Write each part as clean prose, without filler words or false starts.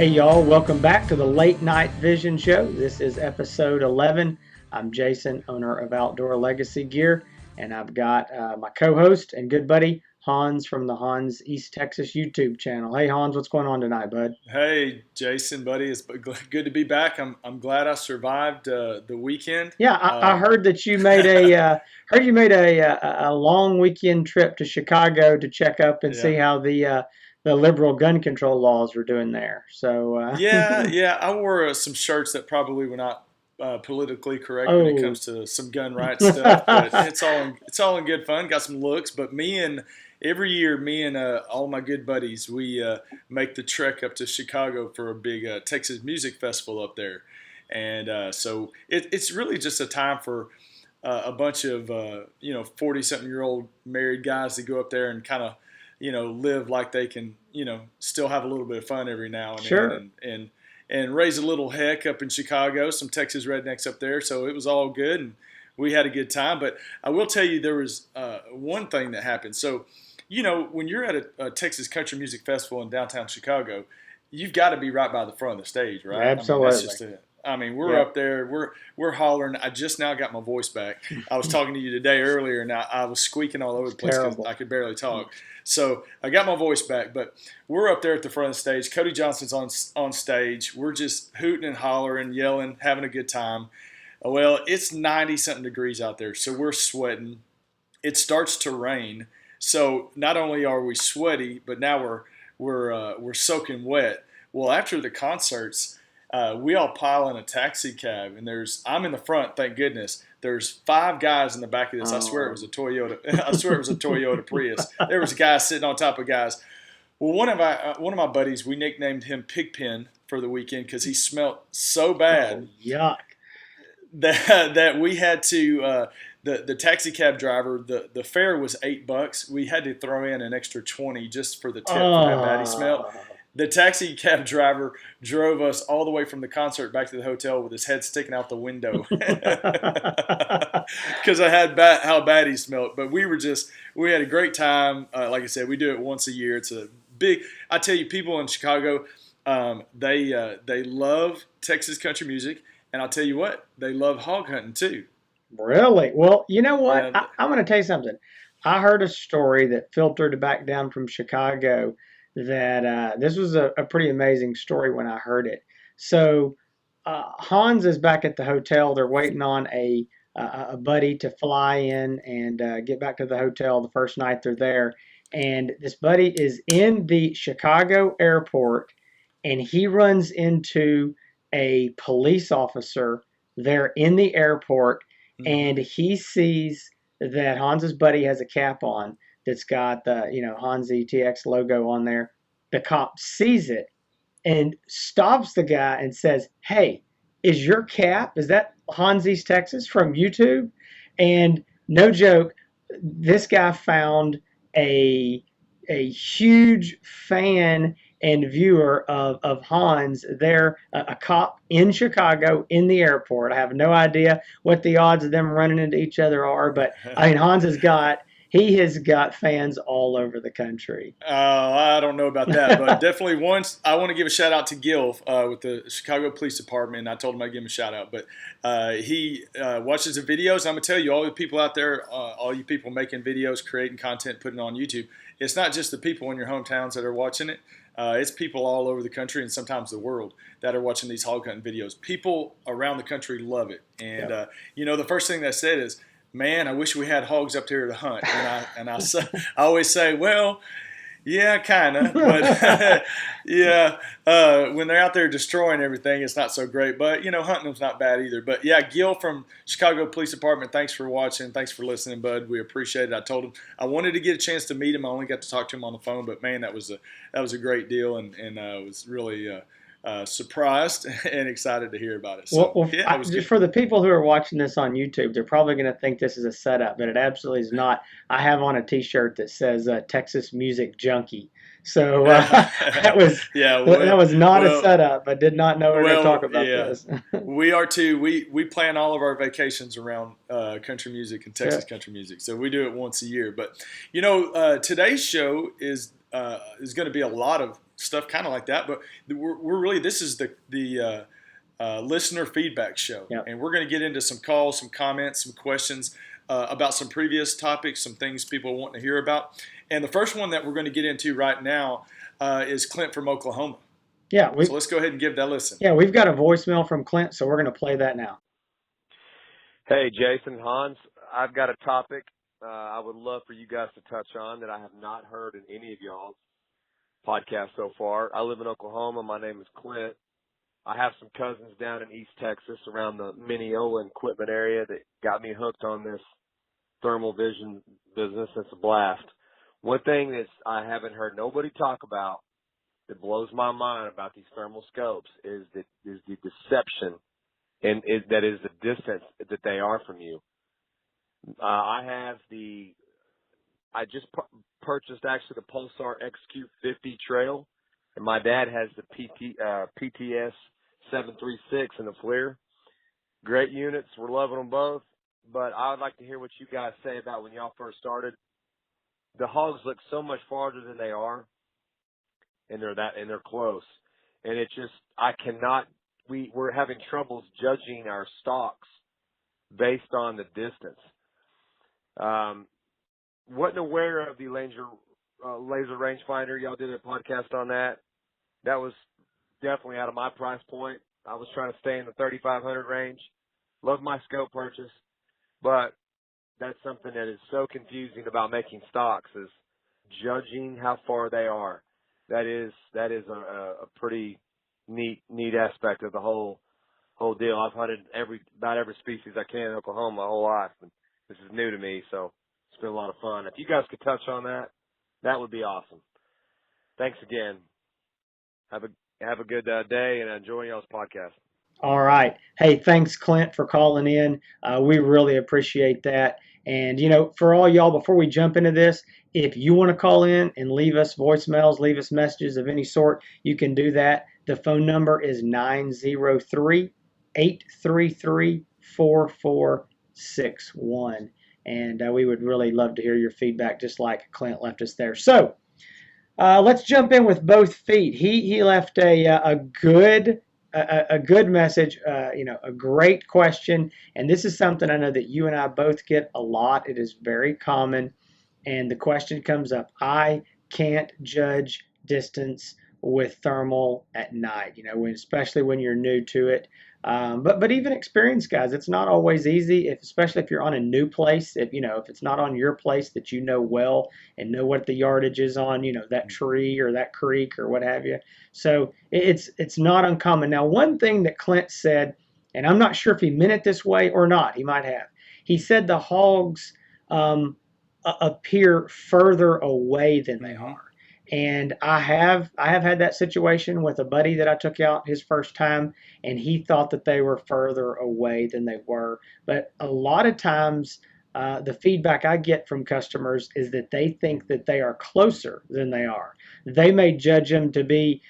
Hey y'all, welcome back to the Late Night Vision Show. This is episode 11. I'm Jason, owner of Outdoor Legacy Gear, and I've got my co-host and good buddy Hans from the Hans East Texas YouTube channel. Hey Hans, what's going on tonight, bud? Hey, Jason, buddy, it's good to be back. I'm glad I survived the weekend. Yeah, I heard that you made a long weekend trip to Chicago to check up and see Yeah, how the liberal gun control laws were doing there. So, yeah. I wore some shirts that probably were not politically correct when it oh. comes to some gun rights stuff, but it's all in good fun. Got some looks, but every year, me and all my good buddies, we make the trek up to Chicago for a big Texas music festival up there, and so it's really just a time for a bunch of 40-something-year-old married guys to go up there and kind of live like they can still have a little bit of fun every now and then, Sure. and raise a little heck up in Chicago, some Texas rednecks up there. So it was all good, and we had a good time. But I will tell you, there was one thing that happened. So, when you're at a Texas country music festival in downtown Chicago, you've got to be right by the front of the stage, right? I mean, that's Absolutely. just it. I mean, we're Yep. up there, we're hollering. I just now got my voice back. I was talking to you today earlier, and I was squeaking all over the place because Terrible. I could barely talk. So I got my voice back, but we're up there at the front of the stage. Cody Johnson's on stage. We're just hooting and hollering, yelling, having a good time. Well, it's 90 something degrees out there, so we're sweating. It starts to rain, so not only are we sweaty, but now we're soaking wet. Well, after the concerts, we all pile in a taxi cab, and I'm in the front, thank goodness. There's 5 guys in the back of this. I swear it Oh. was a Toyota. I swear it was a Toyota Prius. There was guys sitting on top of guys. Well, one of my buddies, we nicknamed him Pigpen for the weekend because he smelt so Oh, bad yuck. that we had to the taxi cab driver, the fare was $8. We had to throw in an extra 20 just for the tip for how bad he smelled. Oh. The taxi cab driver drove us all the way from the concert back to the hotel with his head sticking out the window because I had how bad he smelled. But we had a great time. Like I said, we do it once a year. It's a big. I tell you, people in Chicago, they love Texas country music, and I'll tell you what, they love hog hunting too. Really? Well, you know what? And I'm going to tell you something. I heard a story that filtered back down from Chicago that this was a pretty amazing story when I heard it. So Hans is back at the hotel. They're waiting on a buddy to fly in and get back to the hotel the first night they're there. And this buddy is in the Chicago airport, and he runs into a police officer there in the airport, mm-hmm. and he sees that Hans's buddy has a cap on that's got the Hans ETX logo on there. The cop sees it and stops the guy and says, "Hey, is that Hans East Texas from YouTube?" And no joke, this guy found a huge fan and viewer of Hans there, a cop in Chicago in the airport. I have no idea what the odds of them running into each other are, but I mean, he has got fans all over the country. I don't know about that, but definitely once I want to give a shout out to Gil with the Chicago Police Department. I told him I'd give him a shout out, but he watches the videos. I'm gonna tell you, all the people out there, all you people making videos, creating content, putting it on YouTube. It's not just the people in your hometowns that are watching it. It's people all over the country and sometimes the world that are watching these hog hunting videos. People around the country love it, and Yep. the first thing they said is, "Man, I wish we had hogs up here to hunt." I always say, well, yeah, kind of, but yeah, when they're out there destroying everything, it's not so great. But hunting them's not bad either. But yeah, Gil from Chicago Police Department, thanks for watching, thanks for listening, bud. We appreciate it. I told him I wanted to get a chance to meet him. I only got to talk to him on the phone, but man, that was a great deal, and I was really surprised and excited to hear about it. Well, So well yeah, it was just good. for the people who are watching this on YouTube, they're probably going to think this is a setup, but it absolutely is not. I have on a T-shirt that says Texas Music Junkie, so Yeah, that was not a well, setup. I did not know we were going to talk well, about yeah. this. We are too. We plan all of our vacations around country music and Yeah. Texas country music, so we do it once a year. But today's show is going to be a lot of stuff kind of like that. But we're really, this is the listener feedback show, Yep. and we're going to get into some calls, some comments, some questions about some previous topics, some things people want to hear about. And the first one that we're going to get into right now is Clint from Oklahoma. Yeah, So let's go ahead and give that a listen. we've got a voicemail from Clint, so we're going to play that now. Hey, Jason, Hans, I've got a topic I would love for you guys to touch on that I have not heard in any of y'all's podcasts so far. I live in Oklahoma. My name is Clint. I have some cousins down in East Texas around the Mineola equipment area that got me hooked on this thermal vision business. It's a blast. One thing that I haven't heard nobody talk about that blows my mind about these thermal scopes is the deception, and that is the distance that they are from you. I just purchased actually the Pulsar XQ50 Trail, and my dad has the PTS 736 and the FLIR. Great units. We're loving them both. But I would like to hear what you guys say about when y'all first started. The hogs look so much farther than they are, and they're close. And it's just, we're having troubles judging our stocks based on the distance. Wasn't aware of the laser rangefinder. Y'all did a podcast on that. That was definitely out of my price point. I was trying to stay in the 3,500 range. Love my scope purchase, but that's something that is so confusing about making stocks is judging how far they are. That is a pretty neat aspect of the whole deal. I've hunted about every species I can in Oklahoma my whole life, and this is new to me, so it's been a lot of fun. If you guys could touch on that, that would be awesome. Thanks again. Have a good day, and enjoy y'all's podcast. All right. Hey, thanks, Clint, for calling in. We really appreciate that. And, for all y'all, before we jump into this, if you want to call in and leave us voicemails, leave us messages of any sort, you can do that. The phone number is 903-833-4461. And we would really love to hear your feedback, just like Clint left us there. So let's jump in with both feet. He left a good message, a great question. And this is something I know that you and I both get a lot. It is very common. And the question comes up, I can't judge distance with thermal at night, especially when you're new to it. But even experienced guys, it's not always easy, especially if you're on a new place. If it's not on your place that you know well and know what the yardage is on, that tree or that creek or what have you. So it's not uncommon. Now, one thing that Clint said, and I'm not sure if he meant it this way or not, he might have. He said the hogs appear further away than they are. And I have had that situation with a buddy that I took out his first time, and he thought that they were further away than they were. But a lot of times, the feedback I get from customers is that they think that they are closer than they are. They may judge them to be,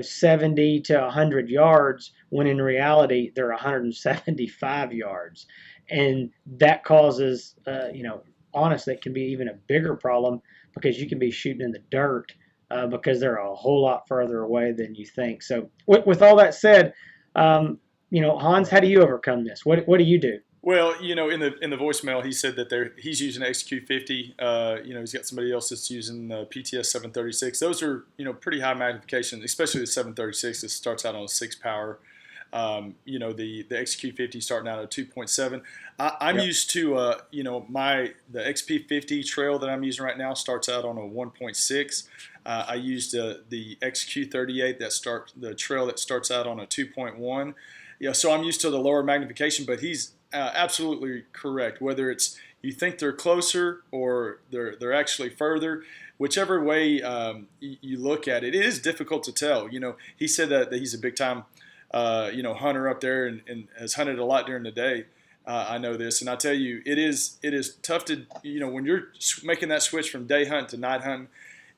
70 to 100 yards, when in reality they're 175 yards, and that causes, honestly, it can be even a bigger problem because you can be shooting in the dirt because they're a whole lot further away than you think. So with all that said, Hans, how do you overcome this? What do you do? Well, in the voicemail, he said that he's using XQ50. He's got somebody else that's using the PTS 736. Those are, pretty high magnification, especially the 736 that starts out on a 6 power. The XQ50 starting out at 2.7. I'm Yep. used to, the XP50 trail that I'm using right now starts out on a 1.6. I used the XQ38 the trail that starts out on a 2.1. Yeah, so I'm used to the lower magnification, but he's absolutely correct. Whether it's you think they're closer or they're actually further, whichever way you look at it, it is difficult to tell. He said that he's a big time hunter up there and has hunted a lot during the day. I know this, and I tell you, it is tough to when you're making that switch from day hunt to night hunting.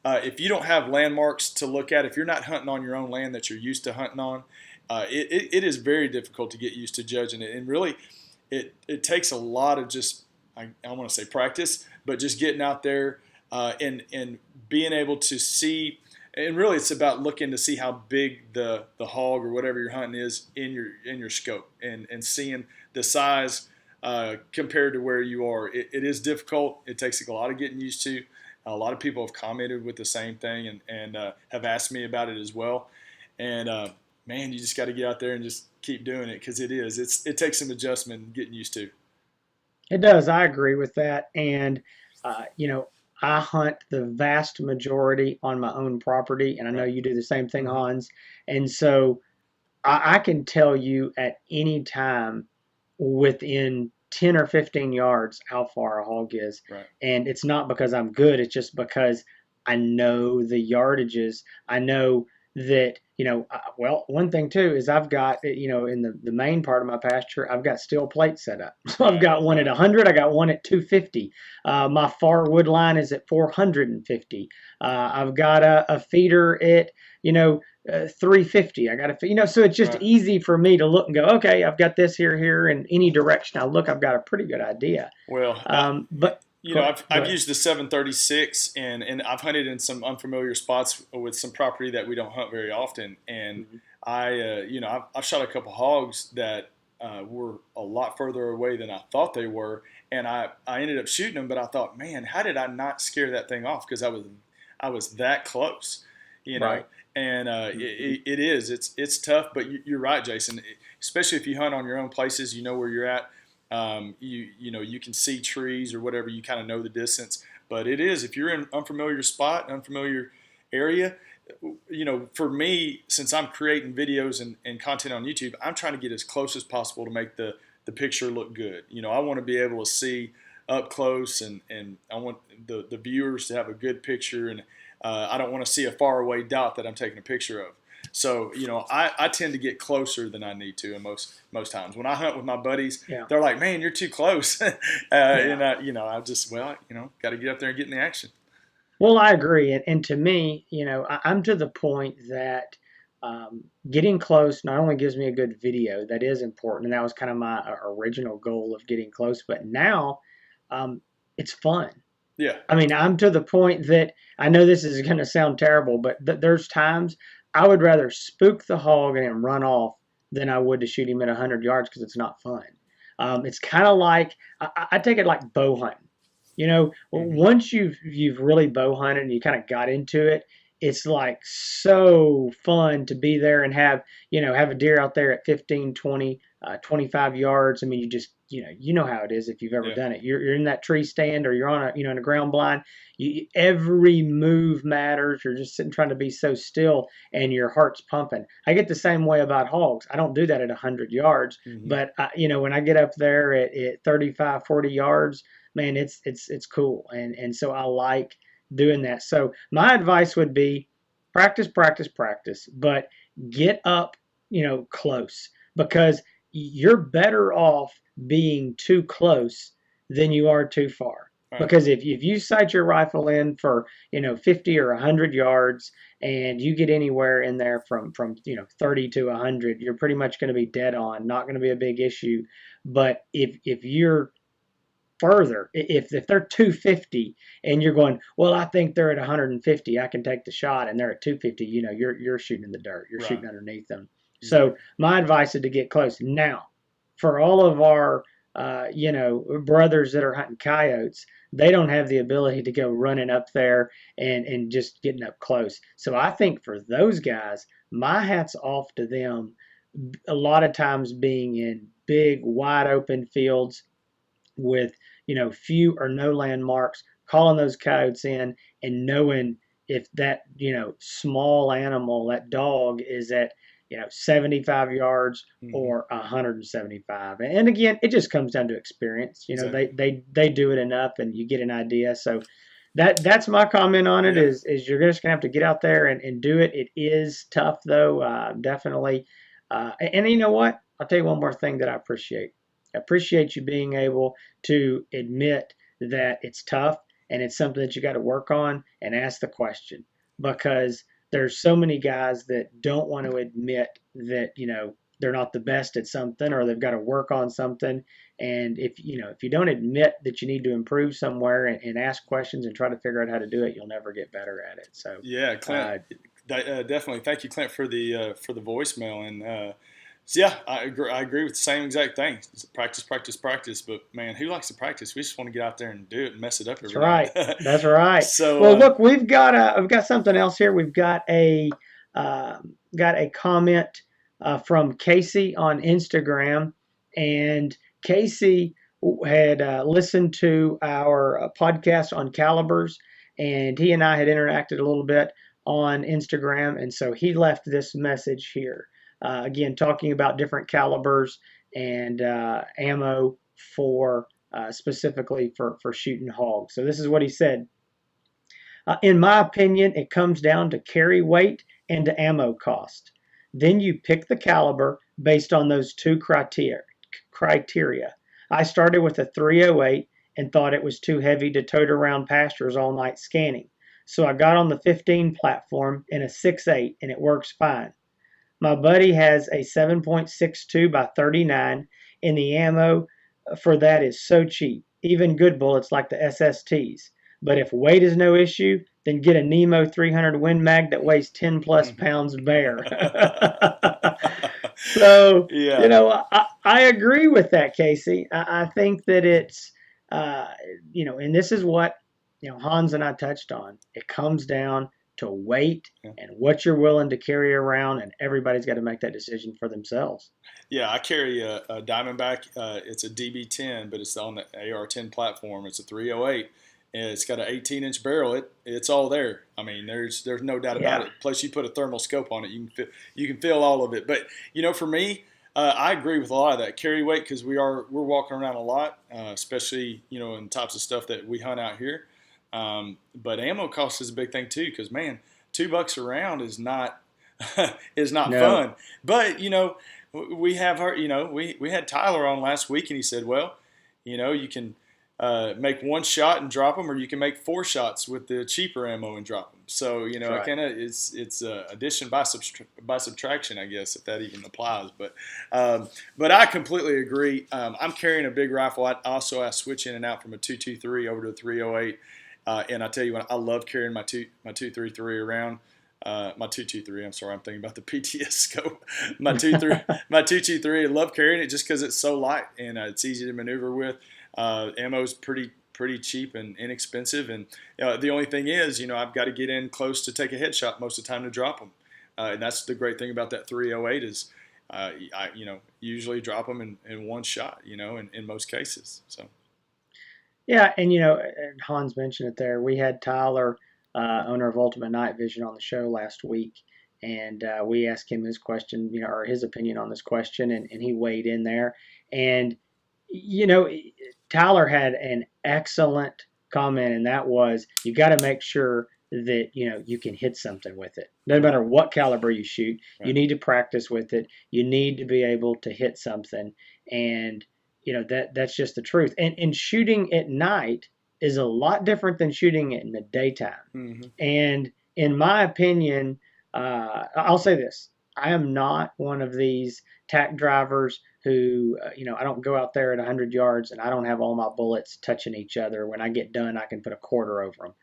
If you don't have landmarks to look at, if you're not hunting on your own land that you're used to hunting on, it is very difficult to get used to judging it. And really, it takes a lot of just, I want to say practice, but just getting out there and being able to see and really it's about looking to see how big the hog or whatever you're hunting is in your scope, and seeing the size compared to where you are. It is difficult. It takes a lot of getting used to. A lot of people have commented with the same thing, and have asked me about it as well. And man, you just got to get out there and just keep doing it, because it takes some adjustment and getting used to. It does. I agree with that. And, you know, I hunt the vast majority on my own property, and I know Right. you do the same thing, Mm-hmm. Hans. And so I can tell you at any time within 10 or 15 yards how far a hog is. Right. And it's not because I'm good, it's just because I know the yardages. I know that, well, one thing too is I've got, in the main part of my pasture, I've got steel plates set up. So I've Right. got one at Right. 100, I got one at 250. My far wood line is at 450. I've got a feeder at, 350. I got to, so it's just Right. easy for me to look and go, okay, I've got this here, in any direction I look, I've got a pretty good idea. Well, But go ahead, go I've ahead. used the 736, and I've hunted in some unfamiliar spots with some property that we don't hunt very often. And Mhm. I've shot a couple hogs that were a lot further away than I thought they were, and I ended up shooting them. But I thought, man, how did I not scare that thing off? Because I was that close, you know. Right. And Hmm. it's tough. But you're right, Jason. Especially if you hunt on your own places, you know where you're at. You can see trees or whatever. You kind of know the distance. But it is, if you're in unfamiliar spot, unfamiliar area. For me, since I'm creating videos and content on YouTube, I'm trying to get as close as possible to make the picture look good. I want to be able to see up close, and I want the viewers to have a good picture, and I don't want to see a faraway dot that I'm taking a picture of. So, I tend to get closer than I need to, and most times when I hunt with my buddies, Yeah. they're like, "Man, you're too close," Yeah. and I just, well, got to get up there and get in the action. Well, I agree. And to me, I'm to the point that getting close not only gives me a good video, that is important. And that was kind of my original goal of getting close. But now um, it's fun. Yeah. I mean, I'm to the point that I know this is going to sound terrible, but there's times I would rather spook the hog and him run off than I would to shoot him at 100 yards because it's not fun. It's kind of like I take it like bow hunting. Hmm. Once you've really bow hunted and you kind of got into it, it's like so fun to be there and have a deer out there at 15, 20, 25 yards. I mean, you know how it is if you've ever Yeah. done it. You're in that tree stand or you're on in a ground blind. Every move matters. You're just sitting trying to be so still and your heart's pumping. I get the same way about hogs. I don't do that at 100 yards, Hmm. but when I get up there at 35, 40 yards, man, it's cool, and so I like doing that. So my advice would be practice, practice, practice, but get up, close, because you're better off being too close than you are too far. Right. Because if you sight your rifle in for 50 or 100 yards and you get anywhere in there from 30 to 100, you're pretty much going to be dead on. Not going to be a big issue. But if you're further. If they're 250 and you're going, well, I think they're at 150, I can take the shot, and they're at 250, you're shooting in the dirt, you're Right. shooting underneath them. So Exactly. my advice is to get close. Now, for all of our brothers that are hunting coyotes, they don't have the ability to go running up there and just getting up close. So I think for those guys, my hat's off to them. A lot of times being in big, wide open fields with few or no landmarks, calling those coyotes in and knowing if that small animal, that dog, is at 75 yards Hmm. or 175. And again, it just comes down to experience. Exactly. They do it enough and you get an idea. So that's my comment on it, Yeah. is you're just gonna have to get out there and do it. It is tough though, definitely. And you know what? I'll tell you one more thing that I appreciate. I appreciate you being able to admit that it's tough and it's something that you got to work on and ask the question, because there's so many guys that don't want to admit that they're not the best at something or they've got to work on something. And if you don't admit that you need to improve somewhere and ask questions and try to figure out how to do it, you'll never get better at it. So, Yeah, Clint, uh, definitely. Thank you, Clint, for the voicemail. And so yeah, I agree with the same exact thing. It's practice, practice, practice. But man, who likes to practice? We just want to get out there and do it and mess it up that's every night. right. That's right. So Well, look, I've got something else here. We've got a comment from Casey on Instagram, and Casey had listened to our podcast on calibers, and he and I had interacted a little bit on Instagram, and so he left this message here. Again, talking about different calibers and ammo for specifically for shooting hogs. So this is what he said. In my opinion, it comes down to carry weight and to ammo cost. Then you pick the caliber based on those two criteria. I started with a 308 and thought it was too heavy to tote around pastures all night scanning. So I got on the 15 platform in a 6.8 and it works fine. My buddy has a 7.62 by 39 and the ammo for that is so cheap. Even good bullets like the SSTs. But if weight is no issue, then get a Nemo 300 Win Mag that weighs 10 plus pounds bare. So, yeah, I agree with that, Casey. I think that it's, and this is what, Hans and I touched on. It comes down to weight yeah, and what you're willing to carry around, and everybody's got to make that decision for themselves. yeah. I carry a Diamondback. It's a DB10, but it's on the AR10 platform. It's a 308. And it's got an 18-inch barrel. It's all there. I mean, there's no doubt about Yeah. it. Plus, you put a thermal scope on it, you can feel all of it. But for me, I agree with a lot of that carry weight because we're walking around a lot, especially in types of stuff that we hunt out here. But ammo cost is a big thing too because man, $2 a round is not is not No. fun. But we have our we had Tyler on last week and he said, well, you can make one shot and drop them, or you can make 4 shots with the cheaper ammo and drop them. So That's it right. kind of it's addition by subtraction, I guess, if that even applies. But I completely agree. I'm carrying a big rifle. I switch in and out from a 223 over to a 308, and I tell you what, I love carrying my 233 around. My 223. I'm sorry, I'm thinking about the PTS scope. My 223. I love carrying it just because it's so light and it's easy to maneuver with. Ammo is pretty cheap and inexpensive, and the only thing is, I've got to get in close to take a headshot most of the time to drop them, and that's the great thing about that 308 is, I usually drop them in one shot, in most cases. So. Yeah, and Hans mentioned it there. We had Tyler, owner of Ultimate Night Vision, on the show last week, and we asked him his question, or his opinion on this question, and he weighed in there. And you know, Tyler had an excellent comment, and that was you got to make sure that you can hit something with it. No matter what caliber you shoot, Right. you need to practice with it. You need to be able to hit something, and that's just the truth. And shooting at night is a lot different than shooting it in the daytime. Mm-hmm. And in my opinion, I'll say this: I am not one of these tack drivers who, I don't go out there at 100 yards and I don't have all my bullets touching each other. When I get done, I can put a quarter over them.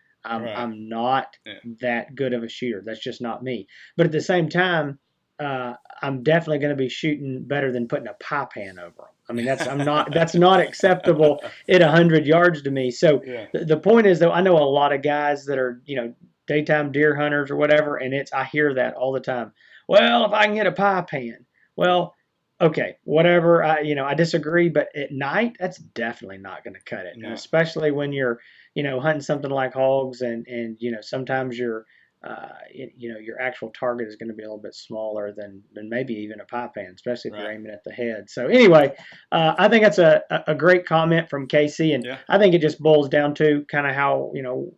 Right. I'm not Yeah. that good of a shooter. That's just not me. But at the same time, I'm definitely going to be shooting better than putting a pie pan over them. I mean, that's not acceptable at 100 yards to me. So Yeah. the point is, though, I know a lot of guys that are, daytime deer hunters or whatever, and I hear that all the time. Well, if I can hit a pie pan, well, okay, whatever. I disagree, but at night, that's definitely not going to cut it, No. and especially when you're, hunting something like hogs, and sometimes your your actual target is going to be a little bit smaller than maybe even a pie pan, especially if you're Right. aiming at the head. So anyway, I think that's a great comment from Casey, and Yeah. I think it just boils down to kind of how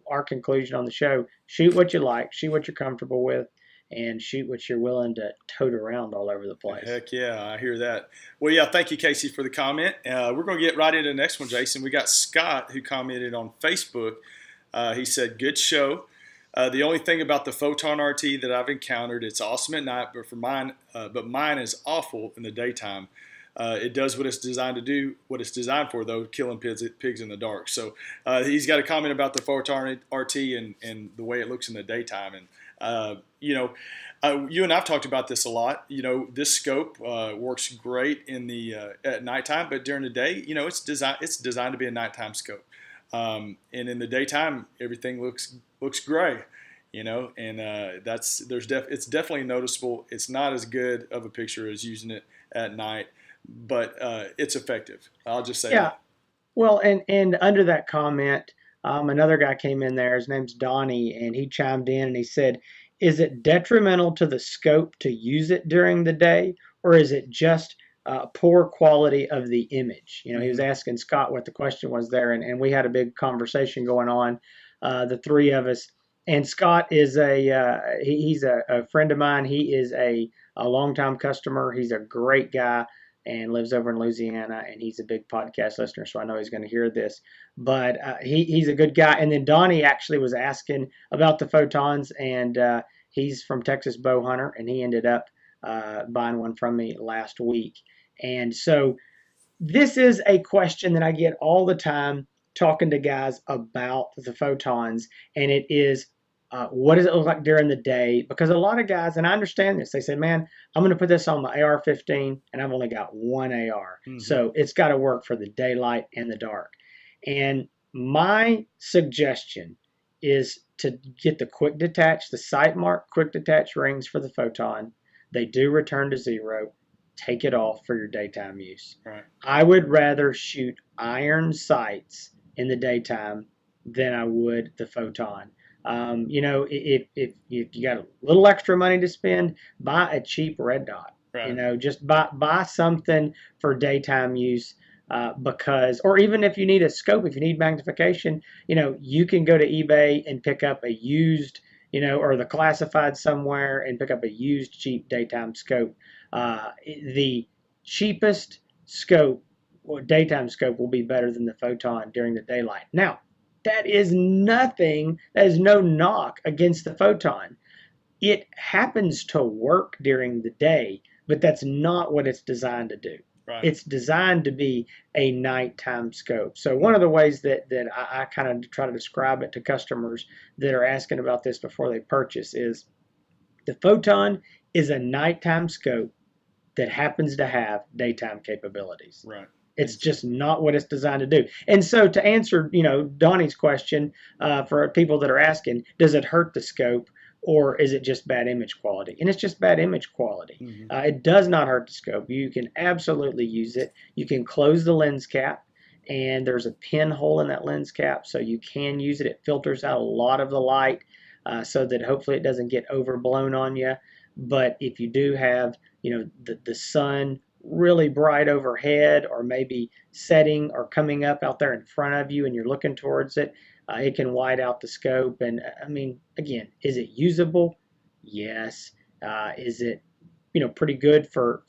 our conclusion on the show: shoot what you like, shoot what you're comfortable with, and shoot what you're willing to tote around all over the place. Heck yeah, I hear that. Well, yeah, thank you, Casey, for the comment. We're going to get right into the next one, Jason. We got Scott who commented on Facebook. He said, good show. The only thing about the Photon RT that I've encountered, it's awesome at night, but mine is awful in the daytime. It does what it's designed to do, what it's designed for, though, killing pigs in the dark. So he's got a comment about the Photon RT and the way it looks in the daytime. And, you and I've talked about this a lot. This scope works great in the at nighttime, but during the day, it's designed to be a nighttime scope. And in the daytime, everything looks gray. And it's definitely noticeable. It's not as good of a picture as using it at night, but it's effective. I'll just say Yeah. that. Well, and under that comment, another guy came in there. His name's Donnie, and he chimed in and he said, "Is it detrimental to the scope to use it during the day, or is it just poor quality of the image?" He was asking Scott what the question was there, and we had a big conversation going on, the three of us. And Scott is he's a friend of mine. He is a longtime customer. He's a great guy and lives over in Louisiana, and he's a big podcast listener, so I know he's going to hear this. But he's a good guy. And then Donnie actually was asking about the photons, and he's from Texas Bow Hunter, and he ended up buying one from me last week. And so this is a question that I get all the time talking to guys about the photons, and it is what does it look like during the day? Because a lot of guys, and I understand this, they say, "Man, I'm going to put this on my AR-15, and I've only got one AR, so it's got to work for the daylight and the dark." And my suggestion is to get the quick detach, the sight mark quick detach rings for the photon. They do return to zero. Take it off for your daytime use. Right. I would rather shoot iron sights in the daytime than I would the photon. If you got a little extra money to spend, buy a cheap red dot. Right. Just buy something for daytime use. Or even if you need a scope, if you need magnification, you can go to eBay and pick up a used, or the classified somewhere and pick up a used cheap daytime scope. The cheapest scope or daytime scope will be better than the photon during the daylight. Now, that is no knock against the photon. It happens to work during the day, but that's not what it's designed to do. Right. It's designed to be a nighttime scope. So one of the ways that I kind of try to describe it to customers that are asking about this before they purchase is the photon is a nighttime scope that happens to have daytime capabilities. Right. It's just not what it's designed to do. And so to answer, Donnie's question, for people that are asking, does it hurt the scope or is it just bad image quality? And it's just bad image quality. It does not hurt the scope. You can absolutely use it. You can close the lens cap, and there's a pinhole in that lens cap, so you can use it. It filters out a lot of the light, so that hopefully it doesn't get overblown on you. But if you do have, the sun really bright overhead, or maybe setting or coming up out there in front of you and you're looking towards it, it can white out the scope. And I mean, again, is it usable? Yes. Is it, pretty good for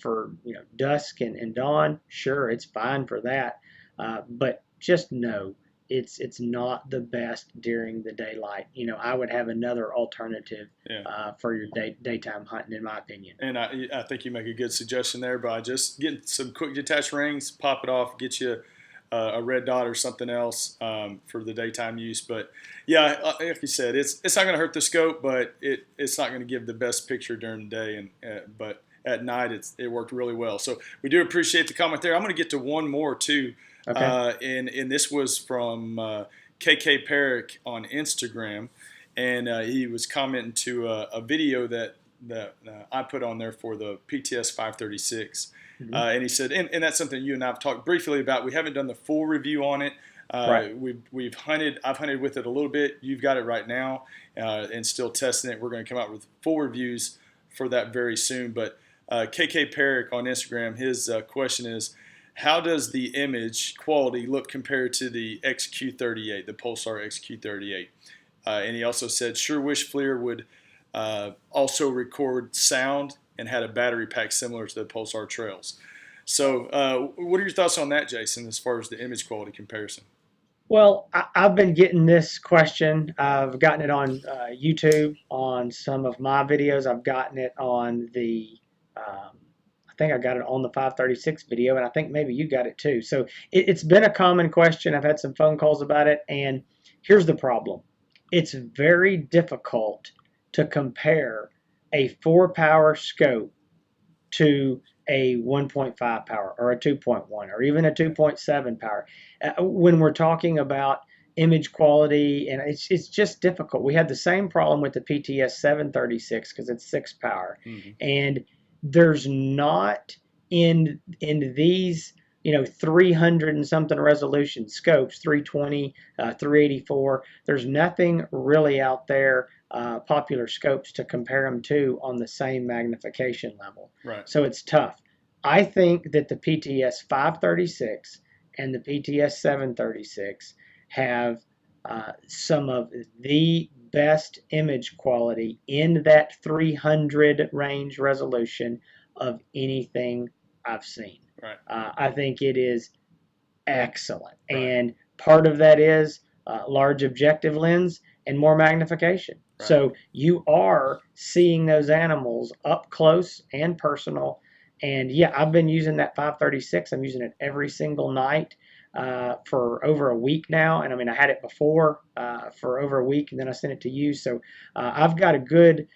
dusk and dawn? Sure, it's fine for that. But just know it's not the best during the daylight. I would have another alternative for your daytime hunting, in my opinion. And I think you make a good suggestion there by just getting some quick detach rings, pop it off, get you a red dot or something else for the daytime use. But yeah, like you said, it's not going to hurt the scope, but it's not going to give the best picture during the day. But at night, it worked really well. So we do appreciate the comment there. I'm going to get to one more too. Okay. And this was from KK Perrick on Instagram, and he was commenting to a video that I put on there for the PTS 536. And he said, and that's something you and I have talked briefly about. We haven't done the full review on it. Right. I've hunted with it a little bit. You've got it right now, and still testing it. We're going to come out with full reviews for that very soon. But KK Perrick on Instagram, his question is, how does the image quality look compared to the XQ38, the Pulsar XQ38? And he also said, sure wish FLIR would also record sound and had a battery pack similar to the Pulsar Trails. So what are your thoughts on that, Jason, as far as the image quality comparison? Well, I've been getting this question. I've gotten it on YouTube on some of my videos. I've gotten it on I think I got it on the 536 video, and I think maybe you got it too. So it's been a common question. I've had some phone calls about it, and here's the problem. It's very difficult to compare a 4 power scope to a 1.5 power or a 2.1 or even a 2.7 power. When we're talking about image quality, and it's just difficult. We had the same problem with the PTS 736 because it's 6 power, and there's not in these 300 and something resolution scopes, 320, 384. There's nothing really out there, popular scopes to compare them to on the same magnification level. Right. So it's tough. I think that the PTS 536 and the PTS 736 have some of the best image quality in that 300 range resolution of anything I've seen. Right. I think it is excellent. Right. And part of that is large objective lens and more magnification. Right. So you are seeing those animals up close and personal. And yeah, I've been using that 536. I'm using it every single night for over a week now. And I mean, I had it before for over a week, and then I sent it to you. So I've got a good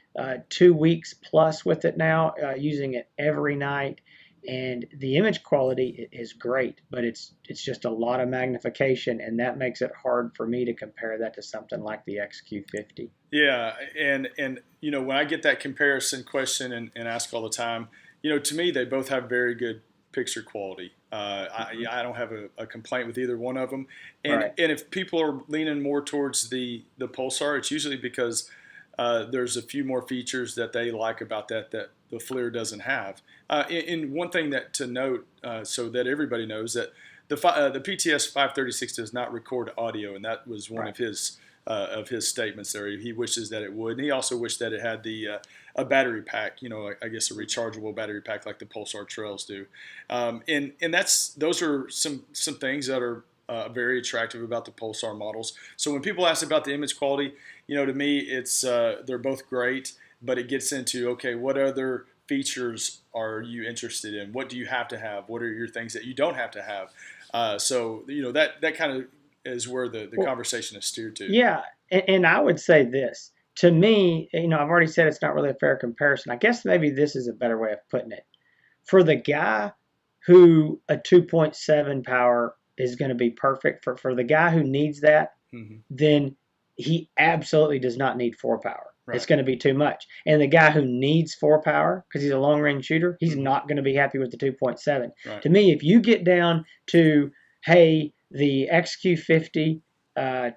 2 weeks plus with it now, using it every night. And the image quality is great, but it's just a lot of magnification, and that makes it hard for me to compare that to something like the XQ50. Yeah, and when I get that comparison question and ask all the time, to me they both have very good picture quality. I don't have a complaint with either one of them. And Right. and if people are leaning more towards the Pulsar, it's usually because there's a few more features that they like about that the FLIR doesn't have. And one thing that to note, so that everybody knows, that the PTS 536 does not record audio, and that was one Right. of his statements there. He wishes that it would, and he also wished that it had a battery pack, I guess a rechargeable battery pack like the Pulsar Trails do. And those are some things that are very attractive about the Pulsar models. So when people ask about the image quality, to me, it's they're both great, but it gets into, okay, what other features are you interested in? What do you have to have? What are your things that you don't have to have? So that kind of is where the conversation is steered to. Yeah, and I would say this. To me, I've already said it's not really a fair comparison. I guess maybe this is a better way of putting it. For the guy who a 2.7 power is going to be perfect for the guy who needs that, then he absolutely does not need 4 power. Right. It's going to be too much. And the guy who needs 4 power because he's a long range shooter, he's not going to be happy with the 2.7. Right. To me, if you get down to, hey, the XQ50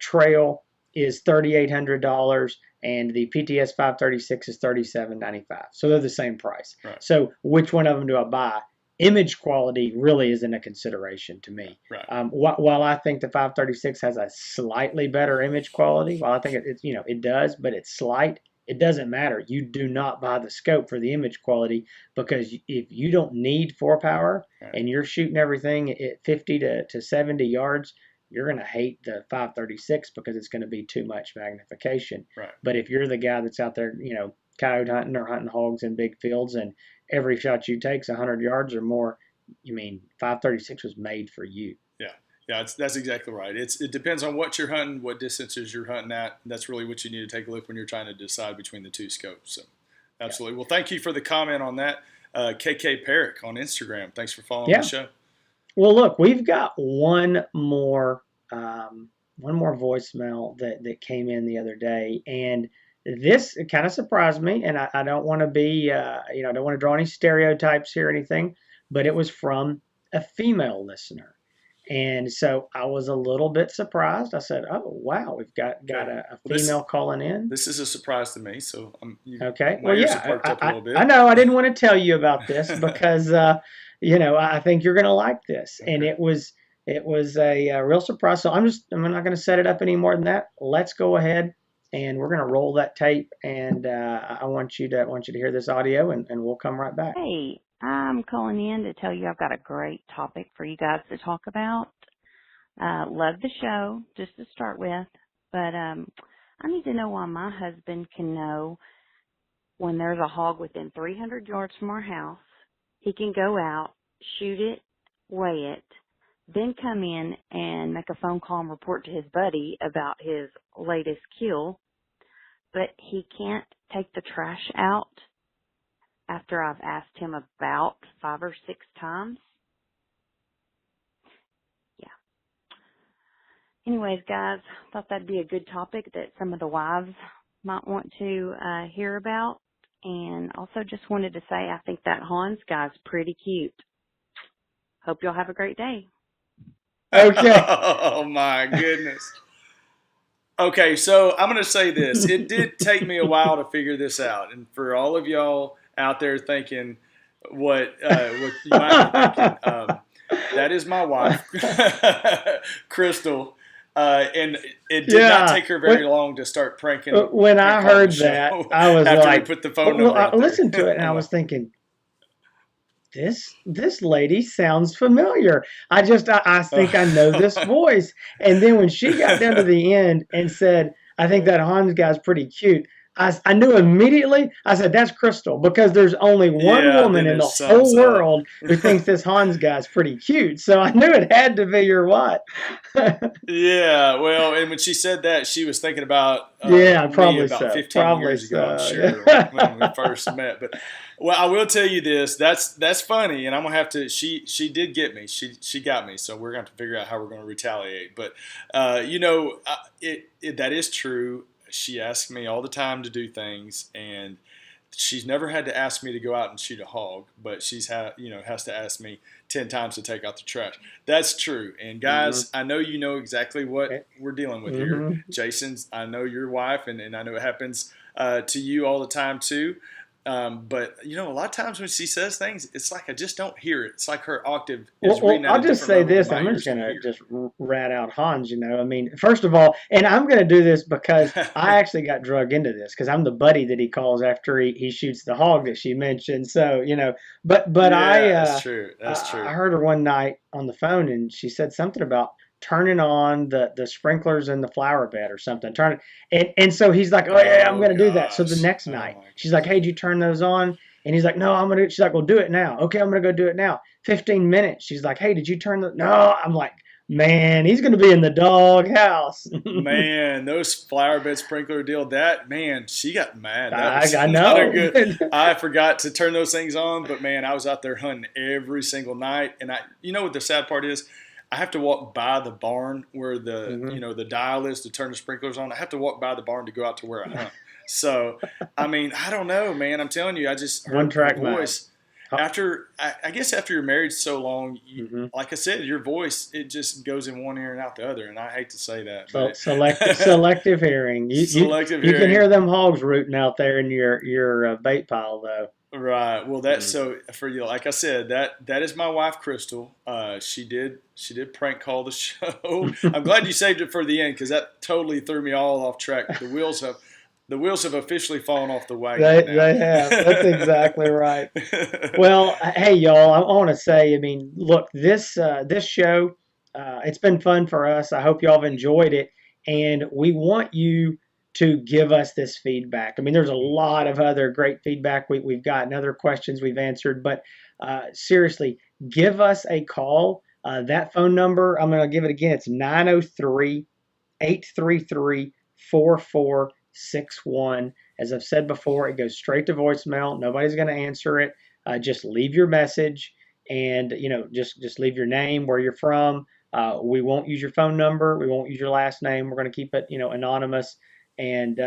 trail is $3,800 and the PTS 536 is $3,795. So they're the same price. Right. So which one of them do I buy? Image quality really isn't a consideration to me. Right. While I think the 536 has a slightly better image quality, while I think it does, but it's slight, it doesn't matter. You do not buy the scope for the image quality, because if you don't need 4 power and you're shooting everything at 50 to 70 yards, you're going to hate the 536 because it's going to be too much magnification. Right. But if you're the guy that's out there, coyote hunting or hunting hogs in big fields, and every shot you take's 100 yards or more, 536 was made for you. Yeah, that's exactly right. It depends on what you're hunting, what distances you're hunting at. That's really what you need to take a look when you're trying to decide between the two scopes. So, absolutely. Well, thank you for the comment on that, KK Perrick on Instagram. Thanks for following the show. Well, look, we've got one more voicemail that came in the other day, and this kind of surprised me. And I don't want to be, I don't want to draw any stereotypes here or anything, but it was from a female listener. And so I was a little bit surprised. I said, "Oh, wow, we've got a female calling in." This is a surprise to me. So okay. Well, yeah, I know. I didn't want to tell you about this because I think you're going to like this, and it was a real surprise. So I'm not going to set it up any more than that. Let's go ahead and we're going to roll that tape, and I want you to hear this audio, and we'll come right back. Hey, I'm calling in to tell you I've got a great topic for you guys to talk about. Love the show, just to start with, but I need to know why my husband can know when there's a hog within 300 yards from our house. He can go out, shoot it, weigh it, then come in and make a phone call and report to his buddy about his latest kill, but he can't take the trash out after I've asked him about 5 or 6 times. Yeah. Anyways, guys, thought that'd be a good topic that some of the wives might want to hear about. And also just wanted to say I think that Hans guy's pretty cute. Hope y'all have a great day. Okay. Oh, my goodness. Okay, so I'm going to say this. It did take me a while to figure this out. And for all of y'all out there thinking what you might be thinking, that is my wife, Crystal. And it did not take her very long to start pranking. When I heard that, I was after like, we put the phone number I out there. listened to it and I was thinking, this lady sounds familiar. I think I know this voice. And then when she got down to the end and said, I think that Hans guy's pretty cute, I knew immediately. I said, that's Crystal, because there's only one woman in the whole world who thinks this Hans guy's pretty cute. So I knew it had to be your wife. Yeah, well, and when she said that, she was thinking about probably about so. 15 years ago, I'm sure, when we first met. But well, I will tell you this: that's funny, and I'm gonna have to. She did get me. She got me. So we're gonna have to figure out how we're gonna retaliate. But that is true. She asks me all the time to do things, and she's never had to ask me to go out and shoot a hog, but has to ask me 10 times to take out the trash. That's true. And guys, I know you know exactly what we're dealing with here. Jason's, I know your wife, and I know it happens to you all the time too. But a lot of times when she says things, it's like I just don't hear it. It's like her octave is reading at I'll just say this. I'm just going to just rat out Hans, I mean, first of all, and I'm going to do this because I actually got drugged into this because I'm the buddy that he calls after he shoots the hog that she mentioned. So, but that's true. That's true. I heard her one night on the phone and she said something about turning on the sprinklers in the flower bed or something. And so he's like, oh yeah, I'm going to do that. So the next night she's like, hey, did you turn those on? And he's like, no, I'm going to, she's like, well, do it now. Okay, I'm going to go do it now. 15 minutes. She's like, hey, did you turn the, no, I'm like, man, he's going to be in the dog house. Man, those flower bed sprinkler deal, she got mad. That was I know. Not a good, I forgot to turn those things on, but man, I was out there hunting every single night. And what the sad part is? I have to walk by the barn where the dial is to turn the sprinklers on. I have to walk by the barn to go out to where I hunt. So, I mean, I don't know, man. I'm telling you, I just heard one track voice. I guess after you're married so long, like I said, your voice, it just goes in one ear and out the other. And I hate to say that. So, selective hearing. Selective hearing. You can hear them hogs rooting out there in your bait pile, though. Right. Well, that's so for you. Like I said, that is my wife, Crystal. She did prank call the show. I'm glad you saved it for the end because that totally threw me all off track. The wheels have officially fallen off the wagon. They have. That's exactly right. Well, hey y'all, I want to say, I mean, look, this show, it's been fun for us. I hope y'all have enjoyed it, and we want you to give us this feedback. I mean, there's a lot of other great feedback we've gotten, other questions we've answered, but seriously, give us a call. That phone number, I'm going to give it again. It's 903-833-4461. As I've said before, it goes straight to voicemail. Nobody's going to answer it. Just leave your message and, just leave your name, where you're from. We won't use your phone number. We won't use your last name. We're going to keep it, anonymous. And,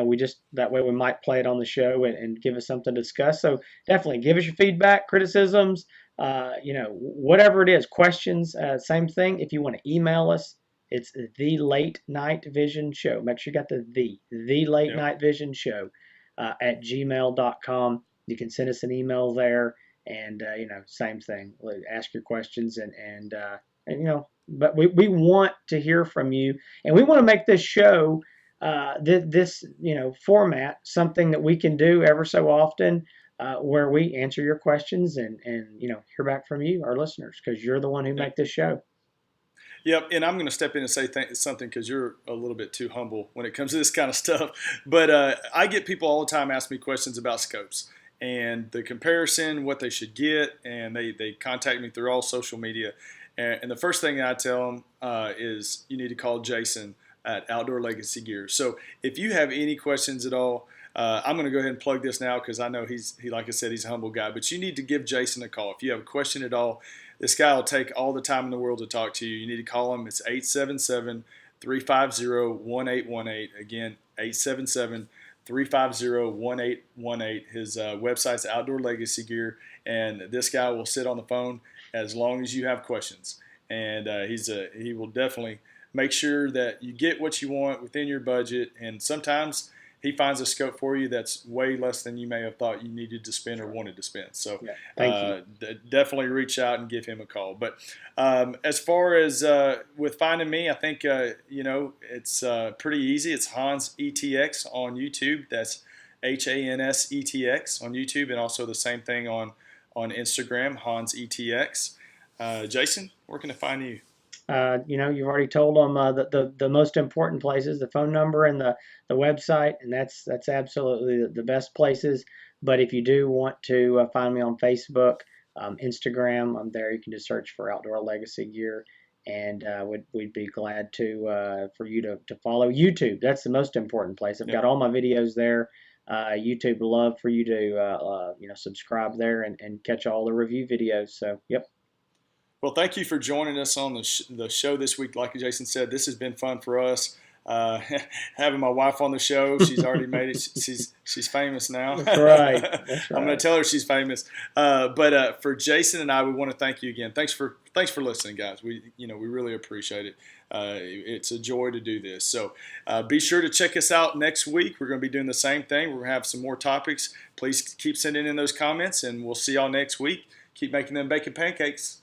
we just, that way we might play it on the show and give us something to discuss. So definitely give us your feedback, criticisms, whatever it is, questions, same thing. If you want to email us, it's the Late Night Vision Show. Make sure you got the Late Night Vision Show at gmail.com. You can send us an email there and, same thing. Ask your questions and but we want to hear from you, and we want to make this show this format something that we can do ever so often, where we answer your questions and hear back from you, our listeners, because you're the one who make this show. Yep, and I'm going to step in and say something because you're a little bit too humble when it comes to this kind of stuff. But I get people all the time ask me questions about scopes and the comparison, what they should get, and they contact me through all social media. And the first thing I tell them is you need to call Jason at Outdoor Legacy Gear. So if you have any questions at all, I'm going to go ahead and plug this now because I know like I said, he's a humble guy. But you need to give Jason a call if you have a question at all. This guy will take all the time in the world to talk to you. You need to call him. It's 877-350-1818. Again, 877-350-1818. His website's Outdoor Legacy Gear, and this guy will sit on the phone as long as you have questions. And he will definitely make sure that you get what you want within your budget. And sometimes he finds a scope for you that's way less than you may have thought you needed to spend or wanted to spend. So definitely reach out and give him a call. But as far as with finding me, I think, it's pretty easy. It's Hans ETX on YouTube. That's HANSETX on YouTube, and also the same thing on Instagram, Hans ETX. Jason, where can I find you? You've already told them the most important places, the phone number and the website, and that's absolutely the best places. But if you do want to find me on Facebook, Instagram, I'm there. You can just search for Outdoor Legacy Gear, and we'd be glad to for you to follow YouTube. That's the most important place. I've got all my videos there. YouTube would love for you to subscribe there and catch all the review videos. So yep. Well, thank you for joining us on the show this week. Like Jason said, this has been fun for us. Having my wife on the show, she's already made it. She's famous now. That's right. I'm going to tell her she's famous. But for Jason and I, we want to thank you again. Thanks for listening, guys. We really appreciate it. It's a joy to do this. So be sure to check us out next week. We're going to be doing the same thing. We're going to have some more topics. Please keep sending in those comments, and we'll see y'all next week. Keep making them bacon pancakes.